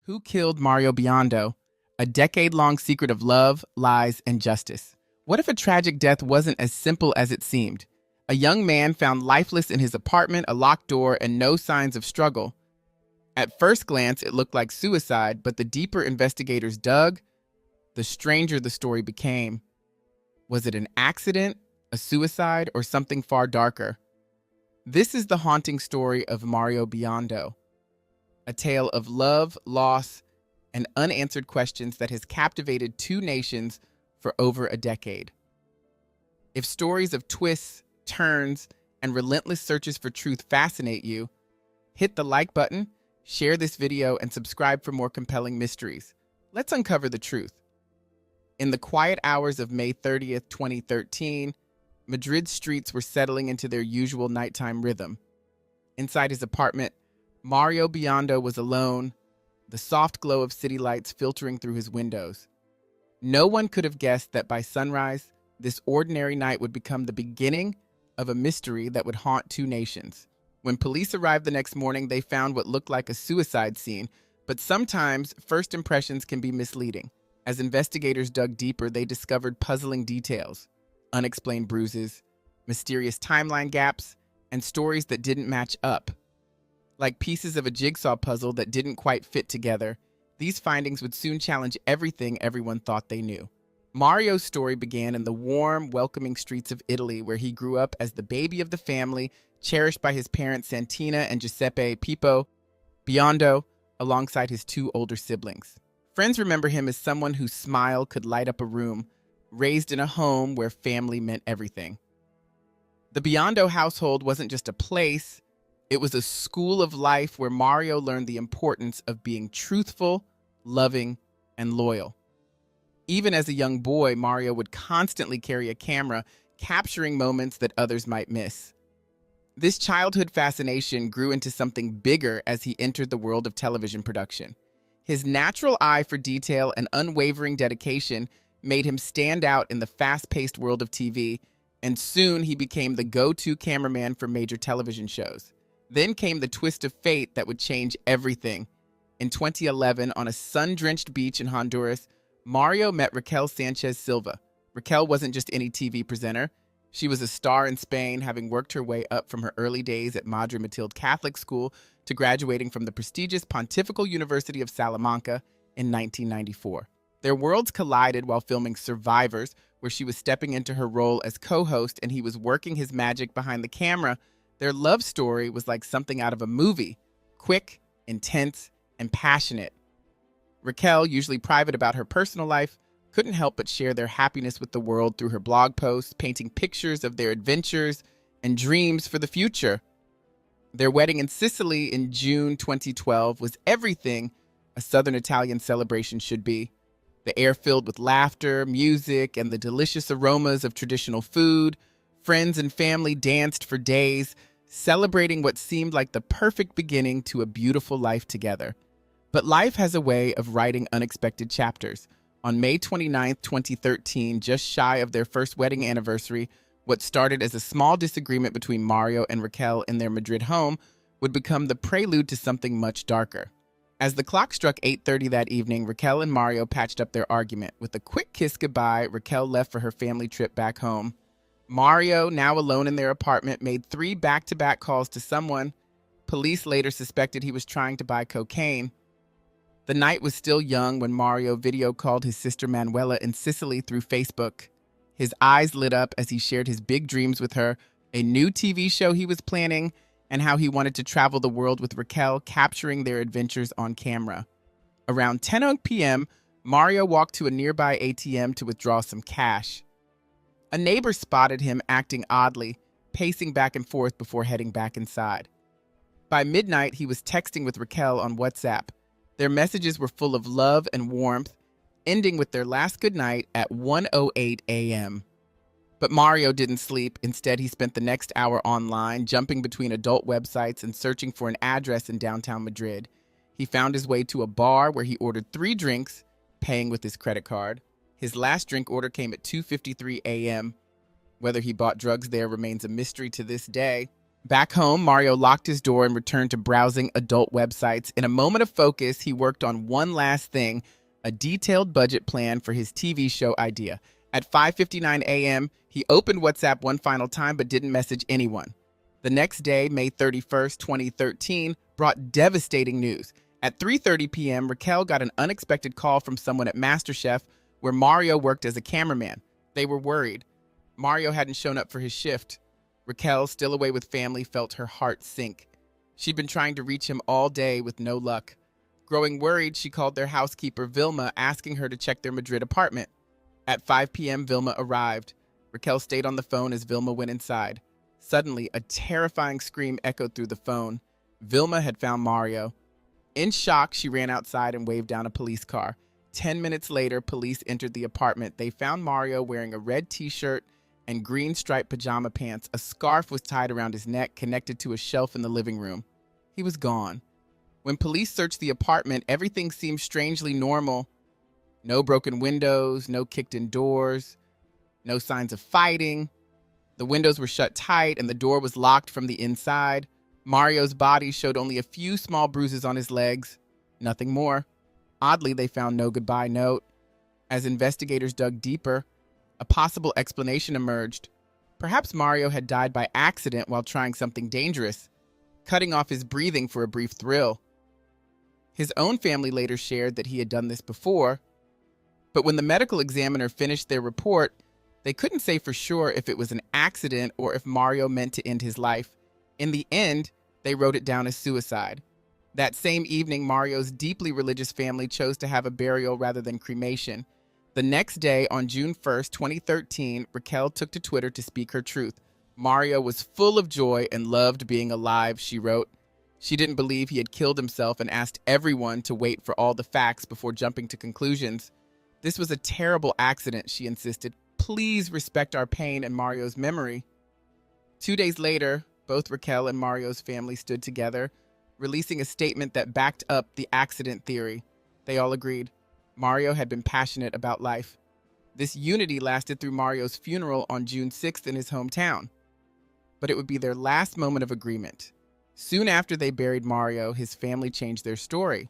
Who killed Mario Biondo? A decade-long secret of love, lies, and justice. What if a tragic death wasn't as simple as it seemed? A young man found lifeless in his apartment, a locked door, and no signs of struggle. At first glance, it looked like suicide, but the deeper investigators dug, the stranger the story became. Was it an accident, a suicide, or something far darker? This is the haunting story of Mario Biondo, a tale of love, loss, and unanswered questions that has captivated two nations for over a decade. If stories of twists, turns, and relentless searches for truth fascinate you, hit the like button, share this video, and subscribe for more compelling mysteries. Let's uncover the truth. In the quiet hours of May 30th, 2013, Madrid's streets were settling into their usual nighttime rhythm. Inside his apartment, Mario Biondo was alone, the soft glow of city lights filtering through his windows. No one could have guessed that by sunrise, this ordinary night would become the beginning of a mystery that would haunt two nations. When police arrived the next morning, they found what looked like a suicide scene, but sometimes first impressions can be misleading. As investigators dug deeper, they discovered puzzling details, unexplained bruises, mysterious timeline gaps, and stories that didn't match up. Like pieces of a jigsaw puzzle that didn't quite fit together, these findings would soon challenge everything everyone thought they knew. Mario's story began in the warm, welcoming streets of Italy, where he grew up as the baby of the family, cherished by his parents Santina and Giuseppe Pippo Biondo, alongside his two older siblings. Friends remember him as someone whose smile could light up a room, raised in a home where family meant everything. The Biondo household wasn't just a place, it was a school of life where Mario learned the importance of being truthful, loving, and loyal. Even as a young boy, Mario would constantly carry a camera, capturing moments that others might miss. This childhood fascination grew into something bigger as he entered the world of television production. His natural eye for detail and unwavering dedication made him stand out in the fast-paced world of TV, and soon he became the go-to cameraman for major television shows. Then came the twist of fate that would change everything. In 2011, on a sun-drenched beach in Honduras, Mario met Raquel Sanchez Silva. Raquel wasn't just any TV presenter. She was a star in Spain, having worked her way up from her early days at Madre Matilde Catholic School to graduating from the prestigious Pontifical University of Salamanca in 1994. Their worlds collided while filming Survivors, where she was stepping into her role as co-host and he was working his magic behind the camera. Their love story was like something out of a movie, quick, intense, and passionate. Raquel, usually private about her personal life, couldn't help but share their happiness with the world through her blog posts, painting pictures of their adventures and dreams for the future. Their wedding in Sicily in June 2012 was everything a Southern Italian celebration should be. The air filled with laughter, music, and the delicious aromas of traditional food. Friends and family danced for days, celebrating what seemed like the perfect beginning to a beautiful life together. But life has a way of writing unexpected chapters. On May 29, 2013, just shy of their first wedding anniversary, what started as a small disagreement between Mario and Raquel in their Madrid home would become the prelude to something much darker. As the clock struck 8:30 that evening, Raquel and Mario patched up their argument. With a quick kiss goodbye, Raquel left for her family trip back home. Mario, now alone in their apartment, made 3 back-to-back calls to someone. Police later suspected he was trying to buy cocaine. The night was still young when Mario video called his sister Manuela in Sicily through Facebook. His eyes lit up as he shared his big dreams with her, a new TV show he was planning, and how he wanted to travel the world with Raquel, capturing their adventures on camera. Around 10 p.m., Mario walked to a nearby ATM to withdraw some cash. A neighbor spotted him acting oddly, pacing back and forth before heading back inside. By midnight, he was texting with Raquel on WhatsApp. Their messages were full of love and warmth, ending with their last goodnight at 1:08 a.m. But Mario didn't sleep. Instead, he spent the next hour online, jumping between adult websites and searching for an address in downtown Madrid. He found his way to a bar where he ordered 3 drinks, paying with his credit card. His last drink order came at 2:53 a.m. Whether he bought drugs there remains a mystery to this day. Back home, Mario locked his door and returned to browsing adult websites. In a moment of focus, he worked on one last thing, a detailed budget plan for his TV show idea. At 5:59 a.m., he opened WhatsApp one final time but didn't message anyone. The next day, May 31st, 2013, brought devastating news. At 3:30 p.m., Raquel got an unexpected call from someone at MasterChef where Mario worked as a cameraman. They were worried. Mario hadn't shown up for his shift. Raquel, still away with family, felt her heart sink. She'd been trying to reach him all day with no luck. Growing worried, she called their housekeeper, Vilma, asking her to check their Madrid apartment. At 5 p.m., Vilma arrived. Raquel stayed on the phone as Vilma went inside. Suddenly, a terrifying scream echoed through the phone. Vilma had found Mario. In shock, she ran outside and waved down a police car. 10 minutes later, police entered the apartment. They found Mario wearing a red t-shirt and green striped pajama pants. A scarf was tied around his neck, connected to a shelf in the living room. He was gone. When police searched the apartment, everything seemed strangely normal. No broken windows, no kicked-in doors, no signs of fighting. The windows were shut tight and the door was locked from the inside. Mario's body showed only a few small bruises on his legs. Nothing more. Oddly, they found no goodbye note. As investigators dug deeper, a possible explanation emerged. Perhaps Mario had died by accident while trying something dangerous, cutting off his breathing for a brief thrill. His own family later shared that he had done this before, but when the medical examiner finished their report, they couldn't say for sure if it was an accident or if Mario meant to end his life. In the end, they wrote it down as suicide. That same evening, Mario's deeply religious family chose to have a burial rather than cremation. The next day, on June 1st, 2013, Raquel took to Twitter to speak her truth. Mario was full of joy and loved being alive, she wrote. She didn't believe he had killed himself and asked everyone to wait for all the facts before jumping to conclusions. This was a terrible accident, she insisted. Please respect our pain and Mario's memory. 2 days later, both Raquel and Mario's family stood together, releasing a statement that backed up the accident theory. They all agreed. Mario had been passionate about life. This unity lasted through Mario's funeral on June 6th in his hometown. But it would be their last moment of agreement. Soon after they buried Mario, his family changed their story.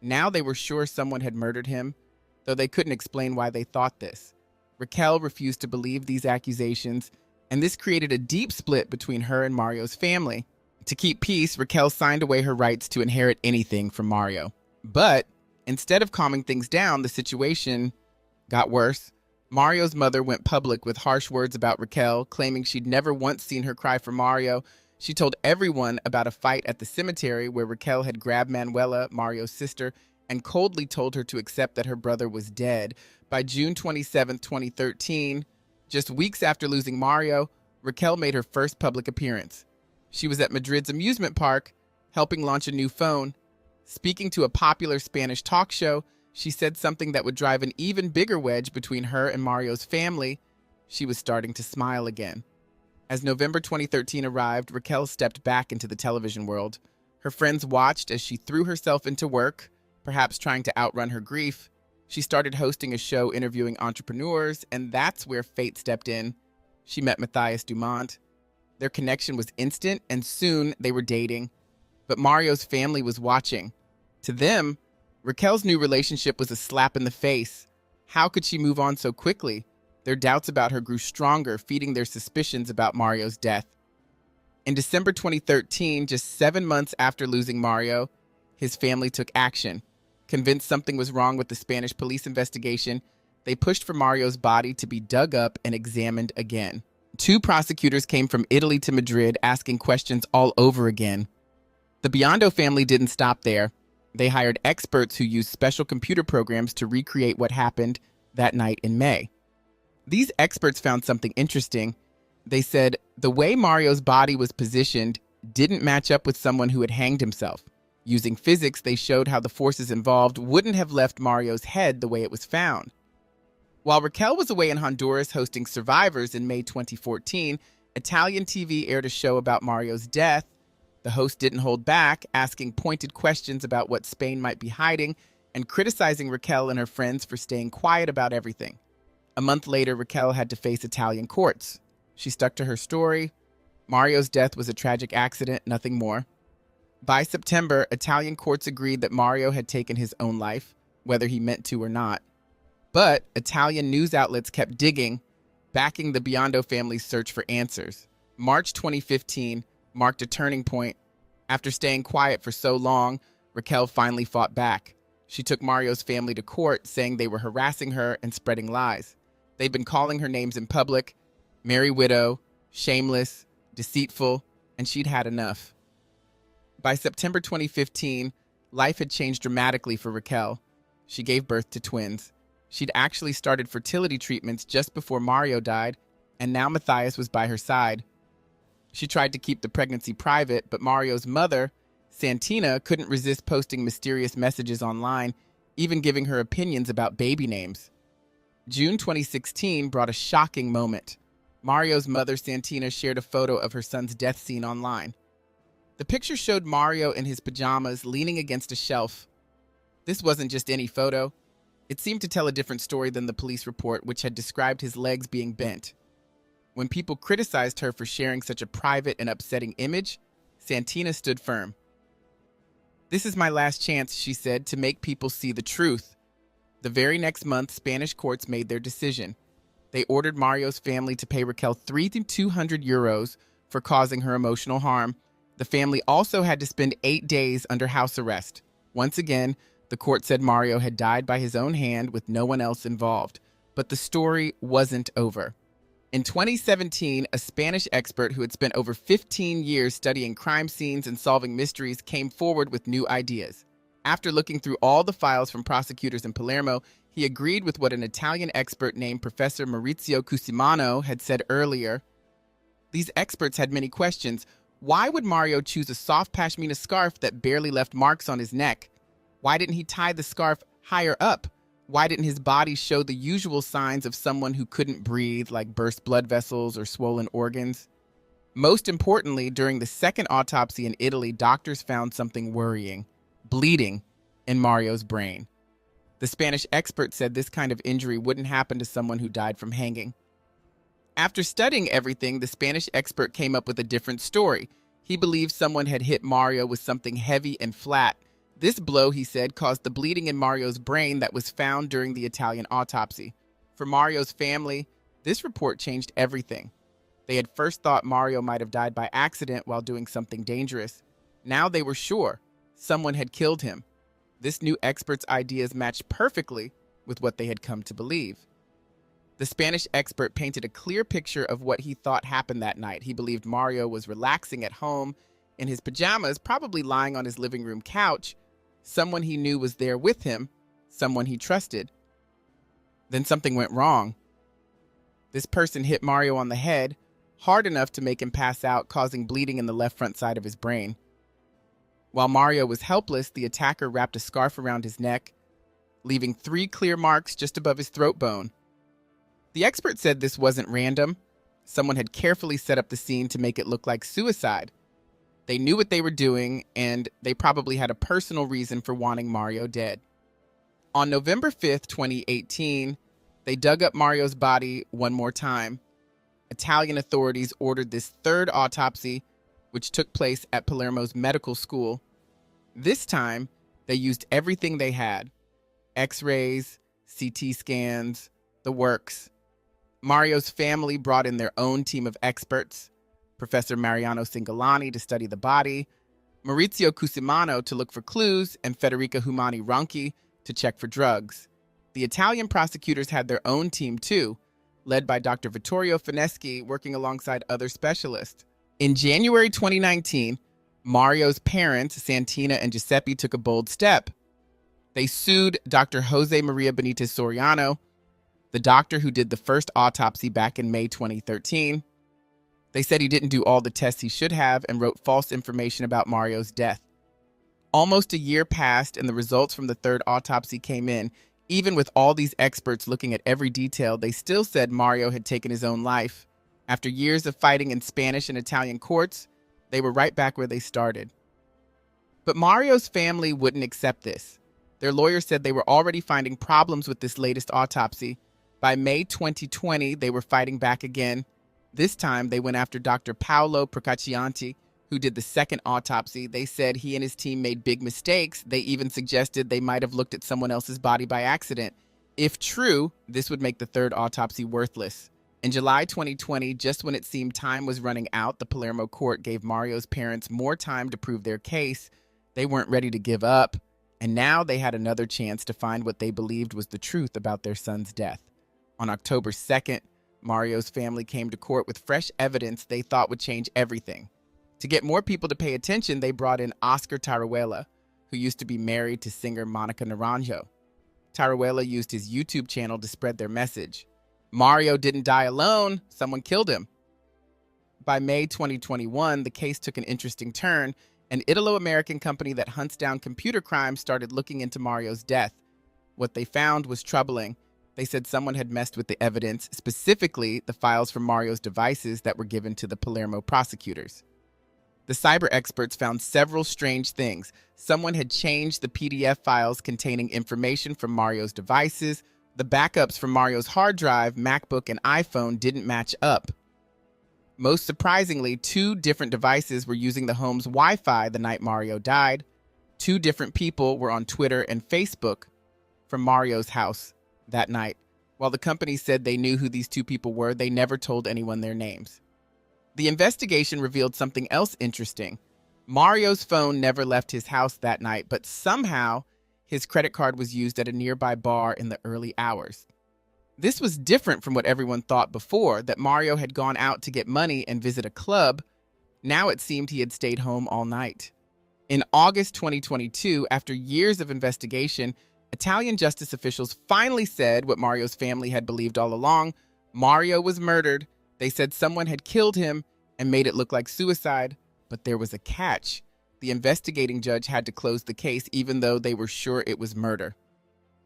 Now they were sure someone had murdered him, though they couldn't explain why they thought this. Raquel refused to believe these accusations, and this created a deep split between her and Mario's family. To keep peace, Raquel signed away her rights to inherit anything from Mario. But instead of calming things down, the situation got worse. Mario's mother went public with harsh words about Raquel, claiming she'd never once seen her cry for Mario. She told everyone about a fight at the cemetery where Raquel had grabbed Manuela, Mario's sister, and coldly told her to accept that her brother was dead. By June 27, 2013, just weeks after losing Mario, Raquel made her first public appearance. She was at Madrid's amusement park, helping launch a new phone. Speaking to a popular Spanish talk show, she said something that would drive an even bigger wedge between her and Mario's family. She was starting to smile again. As November 2013 arrived, Raquel stepped back into the television world. Her friends watched as she threw herself into work, perhaps trying to outrun her grief. She started hosting a show interviewing entrepreneurs, and that's where fate stepped in. She met Matthias Dumont. Their connection was instant, and soon they were dating. But Mario's family was watching. To them, Raquel's new relationship was a slap in the face. How could she move on so quickly? Their doubts about her grew stronger, feeding their suspicions about Mario's death. In December 2013, just 7 months after losing Mario, his family took action. Convinced something was wrong with the Spanish police investigation, they pushed for Mario's body to be dug up and examined again. 2 prosecutors came from Italy to Madrid asking questions all over again. The Biondo family didn't stop there. They hired experts who used special computer programs to recreate what happened that night in May. These experts found something interesting. They said the way Mario's body was positioned didn't match up with someone who had hanged himself. Using physics, they showed how the forces involved wouldn't have left Mario's head the way it was found. While Raquel was away in Honduras hosting Survivors in May 2014, Italian TV aired a show about Mario's death. The host didn't hold back, asking pointed questions about what Spain might be hiding and criticizing Raquel and her friends for staying quiet about everything. A month later, Raquel had to face Italian courts. She stuck to her story. Mario's death was a tragic accident, nothing more. By September, Italian courts agreed that Mario had taken his own life, whether he meant to or not. But Italian news outlets kept digging, backing the Biondo family's search for answers. March 2015 marked a turning point. After staying quiet for so long, Raquel finally fought back. She took Mario's family to court, saying they were harassing her and spreading lies. They'd been calling her names in public: Merry Widow, shameless, deceitful, and she'd had enough. By September 2015, life had changed dramatically for Raquel. She gave birth to twins. She'd actually started fertility treatments just before Mario died, and now Matthias was by her side. She tried to keep the pregnancy private, but Mario's mother, Santina, couldn't resist posting mysterious messages online, even giving her opinions about baby names. June 2016 brought a shocking moment. Mario's mother, Santina, shared a photo of her son's death scene online. The picture showed Mario in his pajamas leaning against a shelf. This wasn't just any photo. It seemed to tell a different story than the police report, which had described his legs being bent. When people criticized her for sharing such a private and upsetting image, Santina stood firm. "This is my last chance," she said, "to make people see the truth." The very next month, Spanish courts made their decision. They ordered Mario's family to pay Raquel €300 for causing her emotional harm. The family also had to spend 8 days under house arrest. Once again, the court said Mario had died by his own hand with no one else involved. But the story wasn't over. In 2017, a Spanish expert who had spent over 15 years studying crime scenes and solving mysteries came forward with new ideas. After looking through all the files from prosecutors in Palermo, he agreed with what an Italian expert named Professor Maurizio Cusimano had said earlier. These experts had many questions. Why would Mario choose a soft pashmina scarf that barely left marks on his neck? Why didn't he tie the scarf higher up? Why didn't his body show the usual signs of someone who couldn't breathe, like burst blood vessels or swollen organs? Most importantly, during the second autopsy in Italy, doctors found something worrying: bleeding in Mario's brain. The Spanish expert said this kind of injury wouldn't happen to someone who died from hanging. After studying everything, the Spanish expert came up with a different story. He believed someone had hit Mario with something heavy and flat. This blow, he said, caused the bleeding in Mario's brain that was found during the Italian autopsy. For Mario's family, this report changed everything. They had first thought Mario might have died by accident while doing something dangerous. Now they were sure someone had killed him. This new expert's ideas matched perfectly with what they had come to believe. The Spanish expert painted a clear picture of what he thought happened that night. He believed Mario was relaxing at home in his pajamas, probably lying on his living room couch. Someone he knew was there with him, someone he trusted. Then something went wrong. This person hit Mario on the head, hard enough to make him pass out, causing bleeding in the left front side of his brain. While Mario was helpless, the attacker wrapped a scarf around his neck, leaving 3 clear marks just above his throat bone. The expert said this wasn't random. Someone had carefully set up the scene to make it look like suicide. They knew what they were doing, and they probably had a personal reason for wanting Mario dead. On November 5th, 2018, they dug up Mario's body one more time. Italian authorities ordered this third autopsy, which took place at Palermo's medical school. This time, they used everything they had: X-rays, CT scans, the works. Mario's family brought in their own team of experts: Professor Mariano Cingolani to study the body, Maurizio Cusimano to look for clues, and Federica Humani Ronchi to check for drugs. The Italian prosecutors had their own team too, led by Dr. Vittorio Fineschi, working alongside other specialists. In January 2019, Mario's parents, Santina and Giuseppe, took a bold step. They sued Dr. Jose Maria Benitez Soriano, the doctor who did the first autopsy back in May 2013. They said he didn't do all the tests he should have and wrote false information about Mario's death. Almost a year passed and the results from the third autopsy came in. Even with all these experts looking at every detail, they still said Mario had taken his own life. After years of fighting in Spanish and Italian courts, they were right back where they started. But Mario's family wouldn't accept this. Their lawyers said they were already finding problems with this latest autopsy. By May 2020, they were fighting back again. This time, they went after Dr. Paolo Procaccianti, who did the second autopsy. They said he and his team made big mistakes. They even suggested they might have looked at someone else's body by accident. If true, this would make the third autopsy worthless. In July 2020, just when it seemed time was running out, the Palermo court gave Mario's parents more time to prove their case. They weren't ready to give up, and now they had another chance to find what they believed was the truth about their son's death. On October 2nd, Mario's family came to court with fresh evidence they thought would change everything. To get more people to pay attention, they brought in Oscar Taruella, who used to be married to singer Monica Naranjo. Taruella used his YouTube channel to spread their message. Mario didn't die alone, someone killed him. By May 2021, the case took an interesting turn. An Italo-American company that hunts down computer crimes started looking into Mario's death. What they found was troubling. They said someone had messed with the evidence, specifically the files from Mario's devices that were given to the Palermo prosecutors. The cyber experts found several strange things. Someone had changed the PDF files containing information from Mario's devices. The backups from Mario's hard drive, MacBook, and iPhone didn't match up. Most surprisingly, 2 different devices were using the home's Wi-Fi the night Mario died. 2 different people were on Twitter and Facebook from Mario's house that night. While the company said they knew who these 2 people were, they never told anyone their names. The investigation revealed something else interesting. Mario's phone never left his house that night, but somehow his credit card was used at a nearby bar in the early hours. This was different from what everyone thought before, that Mario had gone out to get money and visit a club. Now it seemed he had stayed home all night. In August 2022, after years of investigation, Italian justice officials finally said what Mario's family had believed all along. Mario was murdered. They said someone had killed him and made it look like suicide, but there was a catch. The investigating judge had to close the case even though they were sure it was murder.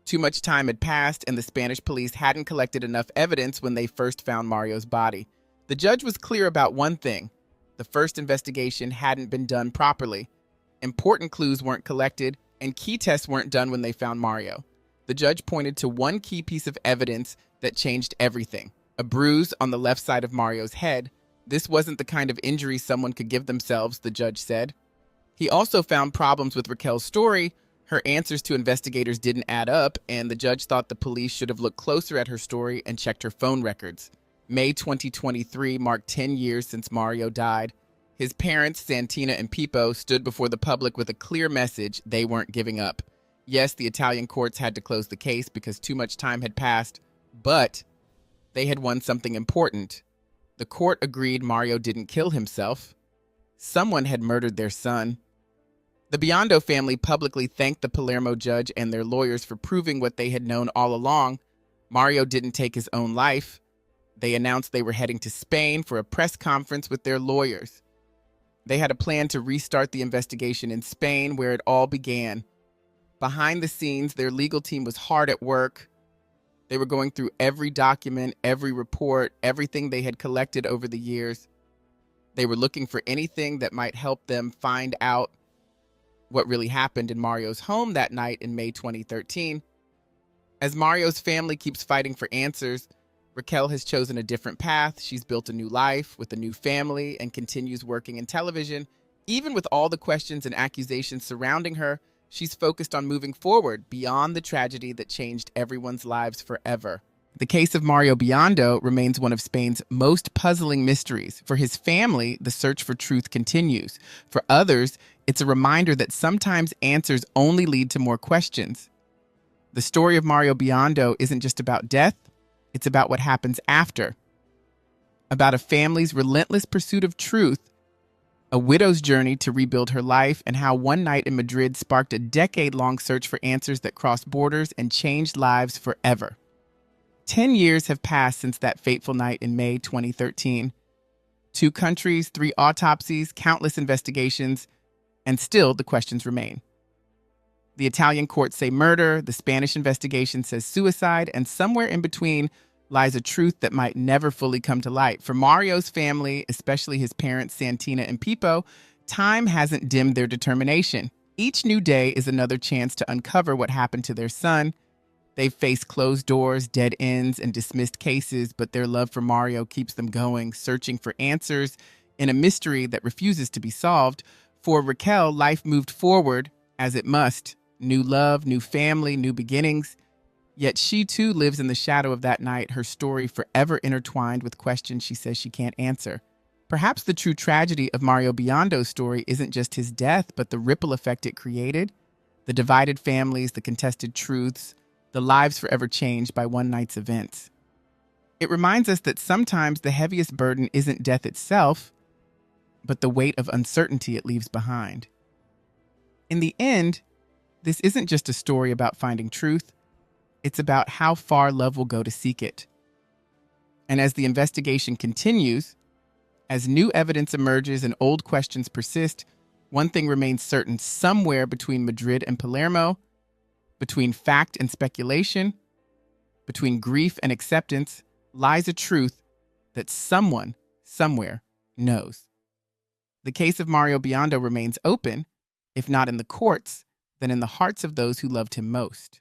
Too much time had passed and the Spanish police hadn't collected enough evidence when they first found Mario's body. The judge was clear about one thing. The first investigation hadn't been done properly. Important clues weren't collected and key tests weren't done when they found Mario. The judge pointed to one key piece of evidence that changed everything. A bruise on the left side of Mario's head. This wasn't the kind of injury someone could give themselves, the judge said. He also found problems with Raquel's story. Her answers to investigators didn't add up, and the judge thought the police should have looked closer at her story and checked her phone records. May 2023 marked 10 years since Mario died. His parents, Santina and Pippo, stood before the public with a clear message: they weren't giving up. Yes, the Italian courts had to close the case because too much time had passed, but they had won something important. The court agreed Mario didn't kill himself. Someone had murdered their son. The Biondo family publicly thanked the Palermo judge and their lawyers for proving what they had known all along. Mario didn't take his own life. They announced they were heading to Spain for a press conference with their lawyers. They had a plan to restart the investigation in Spain, where it all began. Behind the scenes, their legal team was hard at work. They were going through every document, every report, everything they had collected over the years. They were looking for anything that might help them find out what really happened in Mario's home that night in May 2013. As Mario's family keeps fighting for answers, Raquel has chosen a different path. She's built a new life with a new family and continues working in television. Even with all the questions and accusations surrounding her, she's focused on moving forward beyond the tragedy that changed everyone's lives forever. The case of Mario Biondo remains one of Spain's most puzzling mysteries. For his family, the search for truth continues. For others, it's a reminder that sometimes answers only lead to more questions. The story of Mario Biondo isn't just about death, it's about what happens after. About a family's relentless pursuit of truth, a widow's journey to rebuild her life, and how one night in Madrid sparked a decade-long search for answers that crossed borders and changed lives forever. 10 years have passed since that fateful night in May 2013. 2 countries, 3 autopsies, countless investigations, and still the questions remain. The Italian courts say murder, the Spanish investigation says suicide, and somewhere in between lies a truth that might never fully come to light. For Mario's family, especially his parents Santina and Pippo, time hasn't dimmed their determination. Each new day is another chance to uncover what happened to their son. They've faced closed doors, dead ends, and dismissed cases, but their love for Mario keeps them going, searching for answers in a mystery that refuses to be solved. For Raquel, life moved forward as it must. New love, new family, new beginnings. Yet she too lives in the shadow of that night, her story forever intertwined with questions she says she can't answer. Perhaps the true tragedy of Mario Biondo's story isn't just his death, but the ripple effect it created. The divided families, the contested truths, the lives forever changed by one night's events. It reminds us that sometimes the heaviest burden isn't death itself, but the weight of uncertainty it leaves behind. In the end, this isn't just a story about finding truth, it's about how far love will go to seek it. And as the investigation continues, as new evidence emerges and old questions persist, one thing remains certain: somewhere between Madrid and Palermo, between fact and speculation, between grief and acceptance, lies a truth that someone, somewhere, knows. The case of Mario Biondo remains open, if not in the courts, then in the hearts of those who loved him most.